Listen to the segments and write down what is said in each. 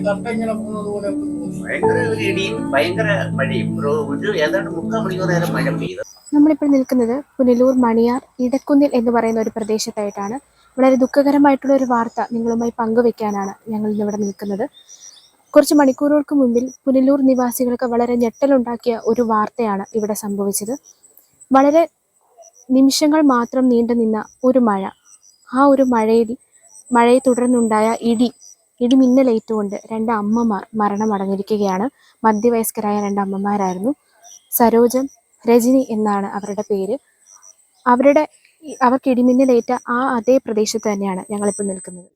ഭയങ്കര ഒരു ഇടിയും ഭയങ്കര മഴയും ഒരു ഏതാണ്ട് 3/4 മണിക്കൂർ നേരം മഴ പെയ്തു. നമ്മളിപ്പോൾ നിൽക്കുന്നത് പുനലൂർ മണിയാർ ഇടക്കുന്നിൽ എന്ന് പറയുന്ന ഒരു പ്രദേശത്തായിട്ടാണ്. വളരെ ദുഃഖകരമായിട്ടുള്ള ഒരു വാർത്ത നിങ്ങളുമായി പങ്കുവെക്കാനാണ് ഞങ്ങൾ ഇന്നിവിടെ നിൽക്കുന്നത്. കുറച്ച് മണിക്കൂറുകൾക്ക് മുമ്പിൽ പുനലൂർ നിവാസികൾക്ക് വളരെ ഞെട്ടലുണ്ടാക്കിയ ഒരു വാർത്തയാണ് ഇവിടെ സംഭവിച്ചത്. വളരെ നിമിഷങ്ങൾ മാത്രം നീണ്ടു നിന്ന ഒരു മഴ, ആ ഒരു മഴയെ തുടർന്നുണ്ടായ ഇടിമിന്നലേറ്റുകൊണ്ട് 2 അമ്മമാർ മരണമടഞ്ഞിരിക്കുകയാണ്. മധ്യവയസ്കരായ 2 അമ്മമാരായിരുന്നു. സരോജം, രജനി എന്നാണ് അവരുടെ പേര്. അവർക്ക് ഇടിമിന്നലേറ്റ അതേ പ്രദേശത്ത് തന്നെയാണ് ഞങ്ങളിപ്പോൾ നിൽക്കുന്നത്.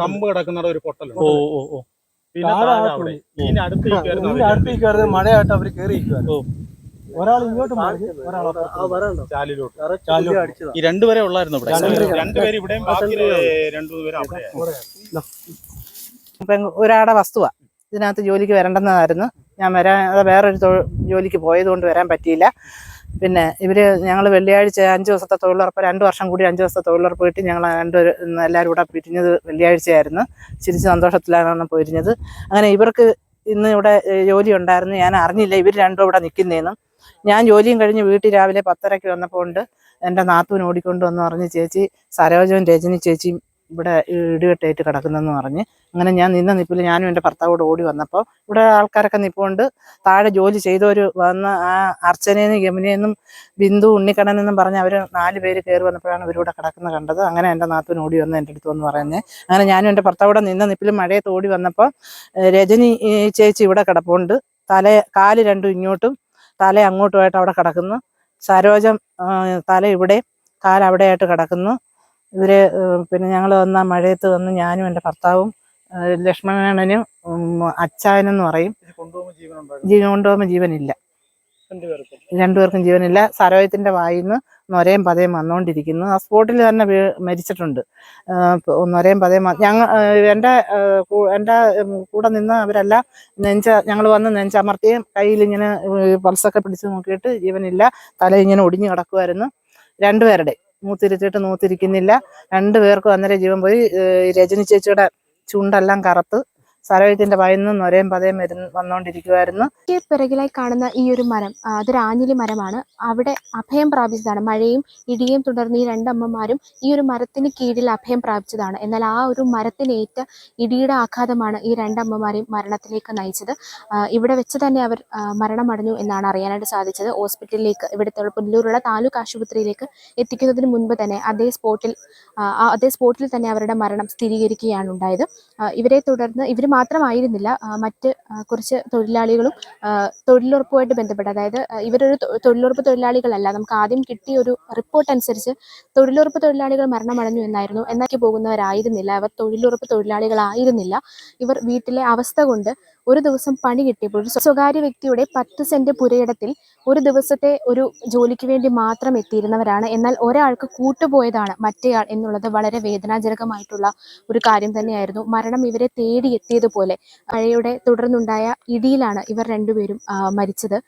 കമ്പ് കിടക്കുന്ന ഒരു പൊട്ടലുണ്ട്. മഴയായിട്ട് അവര് കയറിയിരിക്കുവാണ്. ഒരാൾ ഇങ്ങോട്ട് ഈ രണ്ടുപേരെ ഉള്ളായിരുന്നു ഇവിടെ. രണ്ടുപേരും ഇവിടെയും ബാക്കി 2-3 പേര് അവിടെ. ഒരാടെ വസ്തുവാ ഇതിനകത്ത് ജോലിക്ക് വരേണ്ടെന്നായിരുന്നു. ഞാൻ വേറൊരു ജോലിക്ക് പോയതുകൊണ്ട് വരാൻ പറ്റിയില്ല. പിന്നെ ഞങ്ങൾ വെള്ളിയാഴ്ച 5 ദിവസത്തെ തൊഴിലുറപ്പ്, 2 വർഷം കൂടി 5 ദിവസത്തെ തൊഴിലുറപ്പ് കിട്ടി. ഞങ്ങൾ എല്ലാവരും കൂടെ പിരിഞ്ഞത് വെള്ളിയാഴ്ചയായിരുന്നു. ചിരിച്ച് സന്തോഷത്തിലാണ് പിരിഞ്ഞത്. അങ്ങനെ ഇവർക്ക് ഇന്ന് ഇവിടെ ജോലി ഉണ്ടായിരുന്നു. ഞാൻ അറിഞ്ഞില്ല ഇവർ രണ്ടും ഇവിടെ നിൽക്കുന്നതെന്നും. ഞാൻ ജോലിയും കഴിഞ്ഞ് വീട്ടിൽ രാവിലെ 10:30 വന്നപ്പോൾ ഉണ്ട് എൻ്റെ നാത്തൂന് ഓടിക്കൊണ്ട് വന്ന് പറഞ്ഞ്, ചേച്ചി സരോജവും രജനി ചേച്ചിയും ഇവിടെ ഇടിവെട്ടേറ്റ് കിടക്കുന്നെന്ന് പറഞ്ഞ്. അങ്ങനെ ഞാൻ നിന്ന നിപ്പിൽ ഞാനും എൻ്റെ ഭർത്താവോട് ഓടി വന്നപ്പോൾ ഇവിടെ ആൾക്കാരൊക്കെ നിൽപ്പുണ്ട്. താഴെ ജോലി ചെയ്തവർ വന്ന് ആ അർച്ചനയെന്നും യമുനയെന്നും ബിന്ദു ഉണ്ണിക്കണ്ണനെന്നും പറഞ്ഞ് അവർ 4 പേര് കയറി വന്നപ്പോഴാണ് ഇവരിവിടെ കിടക്കുന്നത് കണ്ടത്. അങ്ങനെ എൻ്റെ നാത്തൂന് ഓടി വന്ന് എൻ്റെ അടുത്ത് വന്ന് പറഞ്ഞ്. അങ്ങനെ ഞാനും എൻ്റെ ഭർത്താവോടെ നിന്ന നിപ്പിൽ മഴയത്ത് ഓടി വന്നപ്പോൾ രജനി ചേച്ചി ഇവിടെ കിടപ്പുണ്ട്. കാല് രണ്ടും ഇങ്ങോട്ടും തല അങ്ങോട്ടുമായിട്ട് അവിടെ കിടക്കുന്നു. സരോജം തല ഇവിടെ കാലവിടെ ആയിട്ട് കിടക്കുന്നു. ഇവര് പിന്നെ ഞങ്ങൾ വന്ന മഴയത്ത് വന്ന് ഞാനും എൻ്റെ ഭർത്താവും ലക്ഷ്മണനും അച്ചായനെന്ന് പറയും. കൊണ്ടുപോകുമ്പോൾ ജീവനില്ല, 2 പേർക്കും ജീവനില്ല. സരോജത്തിന്റെ വായിന്ന് നൊരയും പതയും വന്നുകൊണ്ടിരിക്കുന്നു. ആ സ്പോട്ടിൽ തന്നെ മരിച്ചിട്ടുണ്ട്. നൊരയും പതയും എൻ്റെ കൂടെ നിന്ന് അവരെല്ലാം ഞങ്ങൾ വന്ന് നെഞ്ചമർത്തിയും കയ്യിലിങ്ങനെ പൾസൊക്കെ പിടിച്ച് നോക്കിയിട്ട് ജീവനില്ല. തല ഇങ്ങനെ ഒടിഞ്ഞു കിടക്കുമായിരുന്നു. 2 പേരുടെ നൂത്തിരിച്ചിട്ട് നൂത്തിരിക്കുന്നില്ല. 2 പേർക്കും അന്നേരം ജീവൻ പോയി. രജനി ചേച്ചിയുടെ ചുണ്ടെല്ലാം കറുത്ത് സരോജത്തിന്റെ വായിന്ന് നൊരയും പതയും വന്നുകൊണ്ടിരിക്കുമായിരുന്നു. പിറകിലായി കാണുന്ന ഈ ഒരു മരം അതൊരു ആഞ്ഞിലി മരമാണ്. അവിടെ അഭയം പ്രാപിച്ചതാണ്. മഴയും ഇടിയും തുടർന്ന് ഈ 2 അമ്മമാരും ഈ ഒരു മരത്തിന് കീഴിൽ അഭയം പ്രാപിച്ചതാണ്. എന്നാൽ ആ ഒരു മരത്തിനേറ്റ ഇടിയുടെ ആഘാതമാണ് ഈ 2 അമ്മമാരെയും മരണത്തിലേക്ക് നയിച്ചത്. ഇവിടെ വെച്ച് തന്നെ അവർ മരണമടഞ്ഞു എന്നാണ് അറിയാനായിട്ട് സാധിച്ചത്. ഹോസ്പിറ്റലിലേക്ക്, ഇവിടുത്തെ പുനലൂരുള്ള താലൂക്ക് ആശുപത്രിയിലേക്ക് എത്തിക്കുന്നതിന് മുൻപ് തന്നെ അതേ സ്പോട്ടിൽ തന്നെ അവരുടെ മരണം സ്ഥിരീകരിക്കുകയാണ് ഉണ്ടായത്. ഇവരെ തുടർന്ന് ഇവർ മാത്രമായിരുന്നില്ല, മറ്റ് കുറച്ച് തൊഴിലാളികളും തൊഴിലുറപ്പുമായിട്ട് ബന്ധപ്പെട്ട്, അതായത് ഇവരൊരു തൊഴിലുറപ്പ് തൊഴിലാളികളല്ല. നമുക്ക് ആദ്യം കിട്ടിയ ഒരു റിപ്പോർട്ട് അനുസരിച്ച് തൊഴിലുറപ്പ് തൊഴിലാളികൾ മരണമടഞ്ഞു എന്നായിരുന്നു. എന്നാക്കി പോകുന്നവരായിരുന്നില്ല, അവർ തൊഴിലുറപ്പ് തൊഴിലാളികളായിരുന്നില്ല. ഇവർ വീട്ടിലെ അവസ്ഥ കൊണ്ട് ഒരു ദിവസം പണി കിട്ടിയപ്പോൾ ഒരു സ്വകാര്യ വ്യക്തിയുടെ 10 സെന്റ് പുരയിടത്തിൽ ഒരു ദിവസത്തെ ഒരു ജോലിക്ക് വേണ്ടി മാത്രം എത്തിയിരുന്നവരാണ്. എന്നാൽ ഒരാൾക്ക് കൂട്ടുപോയതാണ് മറ്റേയാൾ എന്നുള്ളത് വളരെ വേദനാജനകമായിട്ടുള്ള ഒരു കാര്യം തന്നെയായിരുന്നു. മരണം ഇവരെ തേടി എത്തിയതുപോലെ മഴയുടെ തുടർന്നുണ്ടായ ഇടിയിലാണ് ഇവർ 2 പേരും മരിച്ചത്.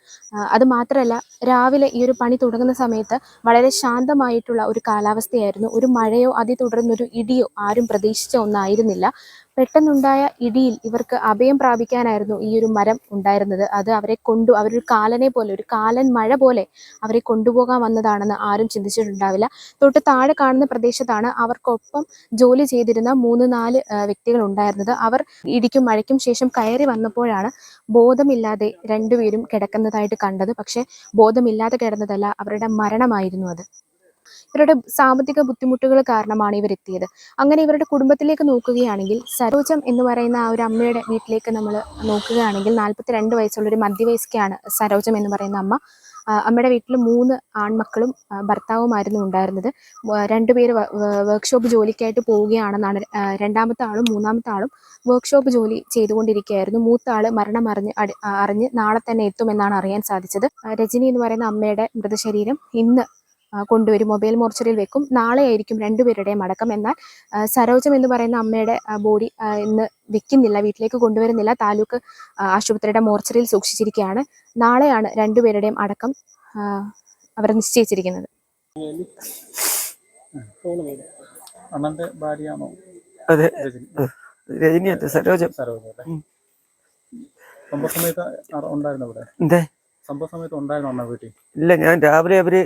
അത് മാത്രമല്ല, രാവിലെ ഈ ഒരു പണി തുടങ്ങുന്ന സമയത്ത് വളരെ ശാന്തമായിട്ടുള്ള ഒരു കാലാവസ്ഥയായിരുന്നു. ഒരു മഴയോ അതിൽ തുടർന്നൊരു ഇടിയോ ആരും പ്രതീക്ഷിച്ച ഒന്നായിരുന്നില്ല. പെട്ടെന്നുണ്ടായ ഇടിയിൽ ഇവർക്ക് അഭയം പ്രാപിക്കാനായിരുന്നു ഈ ഒരു മരം ഉണ്ടായിരുന്നത്. അത് അവരൊരു കാലനെ പോലെ, ഒരു കാലൻ മഴ പോലെ അവരെ കൊണ്ടുപോകാൻ വന്നതാണെന്ന് ആരും ചിന്തിച്ചിട്ടുണ്ടാവില്ല. തൊട്ട് താഴെ കാണുന്ന പ്രദേശത്താണ് അവർക്കൊപ്പം ജോലി ചെയ്തിരുന്ന 3-4 വ്യക്തികൾ ഉണ്ടായിരുന്നത്. അവർ ഇടിക്കും മഴയ്ക്കും ശേഷം കയറി വന്നപ്പോഴാണ് ബോധമില്ലാതെ 2 പേരും കിടക്കുന്നതായിട്ട് കണ്ടത്. പക്ഷെ ബോധമില്ലാതെ കിടന്നതല്ല, അവരുടെ മരണമായിരുന്നു അത്. ഇവരുടെ സാമ്പത്തിക ബുദ്ധിമുട്ടുകൾ കാരണമാണ് ഇവരെത്തിയത്. അങ്ങനെ ഇവരുടെ കുടുംബത്തിലേക്ക് നോക്കുകയാണെങ്കിൽ, സരോജം എന്ന് പറയുന്ന ആ ഒരു അമ്മയുടെ വീട്ടിലേക്ക് നമ്മൾ നോക്കുകയാണെങ്കിൽ 42 വയസ്സുള്ളൊരു മധ്യവയസ്കയാണ് സരോജം എന്ന് പറയുന്ന അമ്മ. അമ്മയുടെ വീട്ടിൽ 3 ആൺമക്കളും ഭർത്താവുമായിരുന്നു ഉണ്ടായിരുന്നത്. 2 പേര് വർക്ക്ഷോപ്പ് ജോലിക്കായിട്ട് പോവുകയാണെന്നാണ്. 2ാമത്തെ ആളും 3ാമത്തെ ആളും വർക്ക്ഷോപ്പ് ജോലി ചെയ്തുകൊണ്ടിരിക്കുകയായിരുന്നു. മൂത്ത ആള് മരണം അറിഞ്ഞ് നാളെ തന്നെ എത്തുമെന്നാണ് അറിയാൻ സാധിച്ചത്. രജനി എന്ന് പറയുന്ന അമ്മയുടെ മൃതശരീരം ഇന്ന് കൊണ്ടുവരും, മൊബൈൽ മോർച്ചറിയിൽ വെക്കും. നാളെ ആയിരിക്കും 2 പേരുടെയും അടക്കം. എന്നാൽ സരോജം എന്ന് പറയുന്ന അമ്മയുടെ ബോഡി ഇന്ന് വെക്കുന്നില്ല, വീട്ടിലേക്ക് കൊണ്ടുവരുന്നില്ല. താലൂക്ക് ആശുപത്രിയുടെ മോർച്ചറിയിൽ സൂക്ഷിച്ചിരിക്കുകയാണ്. നാളെയാണ് 2 പേരുടെയും അടക്കം അവർ നിശ്ചയിച്ചിരിക്കുന്നത്. അണ്ണന്റെ ഭാര്യയാണോ അതെ രജനി? രജനിയല്ല സരോജം. സരോജ അല്ലേ? സംഭവ സമയത്ത് ഉണ്ടായിരുന്നു ഇവിടെ? എന്തേ? സംഭവ സമയത്ത് ഉണ്ടായിരുന്നു അണ്ണ വീട്ടിൽ? ഇല്ല, ഞാൻ രാവിലെ അവര്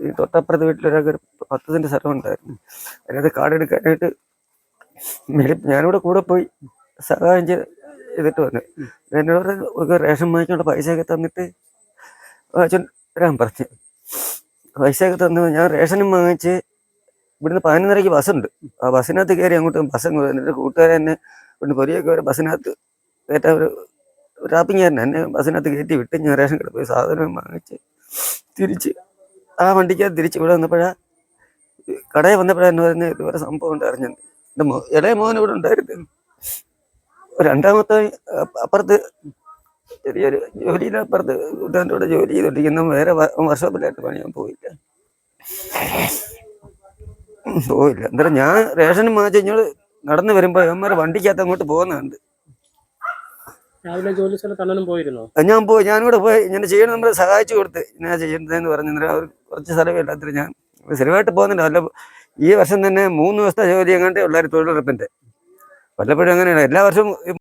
ഈ തൊട്ടപ്പുറത്തെ വീട്ടിലൊരാൾക്ക് ഒരു 10 സെന്റ് സ്ഥലം ഉണ്ടായിരുന്നു. അതിനകത്ത് കാടെടുക്കാനായിട്ട് ഞാനിവിടെ കൂടെ പോയി സഹായം ചെയ്തിട്ട് വന്നു. എന്നോട് ഒക്കെ റേഷൻ വാങ്ങിച്ചുകൊണ്ട് പൈസയൊക്കെ തന്നിട്ട് അച്ഛൻ വരാൻ പറഞ്ഞു. പൈസയൊക്കെ തന്നു. ഞാൻ റേഷനും വാങ്ങിച്ച് ഇവിടുന്ന് 11:30 ബസ്സുണ്ട്. ആ ബസ്സിനകത്ത് കയറി അങ്ങോട്ട് എന്നിട്ട് കൂട്ടുകാരെ എന്നെ ഇവിടുന്ന് പൊരിയൊക്കെ വരെ ബസ്സിനകത്ത് കയറ്റാൻ ഒരു റാപ്പിങ്ങാരൻ എന്നെ ബസ്സിനകത്ത് കയറ്റി വിട്ട് ഞാൻ റേഷൻ കടയിൽ പോയി സാധനം വാങ്ങിച്ച് തിരിച്ച് ആ വണ്ടിക്കകത്ത് തിരിച്ച് ഇവിടെ വന്നപ്പോഴാണ് കടയിൽ വന്നപ്പോഴാണ് എന്നെ പറഞ്ഞ് ഇതുവരെ സംഭവം ഉണ്ട് അറിഞ്ഞത്. എൻ്റെ ഇളയ മോൻ ഇവിടെ ഉണ്ടായിരുന്നു. രണ്ടാമത്തെ അപ്പുറത്ത് ചെറിയൊരു ജോലിയിലപ്പുറത്ത് കൂട്ടുകാരൻ്റെ കൂടെ ജോലി ചെയ്തോണ്ടിരിക്കുന്ന വേറെ വർഷോപ്പിലായിട്ട് പണിയാൻ പോയില്ല. എന്തായാലും ഞാൻ റേഷനും വാങ്ങിച്ച് ഇങ്ങോട്ട് നടന്നു വരുമ്പോ ഇവന്മാരെ വണ്ടിക്കകത്ത് അങ്ങോട്ട് പോകുന്നുണ്ട്. രാവിലെ ജോലി സ്ഥലത്ത് പോയിരുന്നോ? ഞാനിവിടെ പോയി ഇങ്ങനെ ചെയ്യണം, നമ്മളെ സഹായിച്ചു കൊടുത്ത് ഞാൻ ചെയ്യേണ്ടതെന്ന് പറഞ്ഞു. അവർ കുറച്ച് സ്ഥലമേ ഇല്ലാത്ത ഞാൻ സ്ഥിരമായിട്ട് പോകുന്നുണ്ട്. അല്ല, ഈ വർഷം തന്നെ 3 ദിവസത്തെ ജോലി എങ്ങാണ്ടേ ഉള്ളായിരുന്നു തൊഴിലുറപ്പിന്റെ. വല്ലപ്പോഴും അങ്ങനെയാണ് എല്ലാ വർഷവും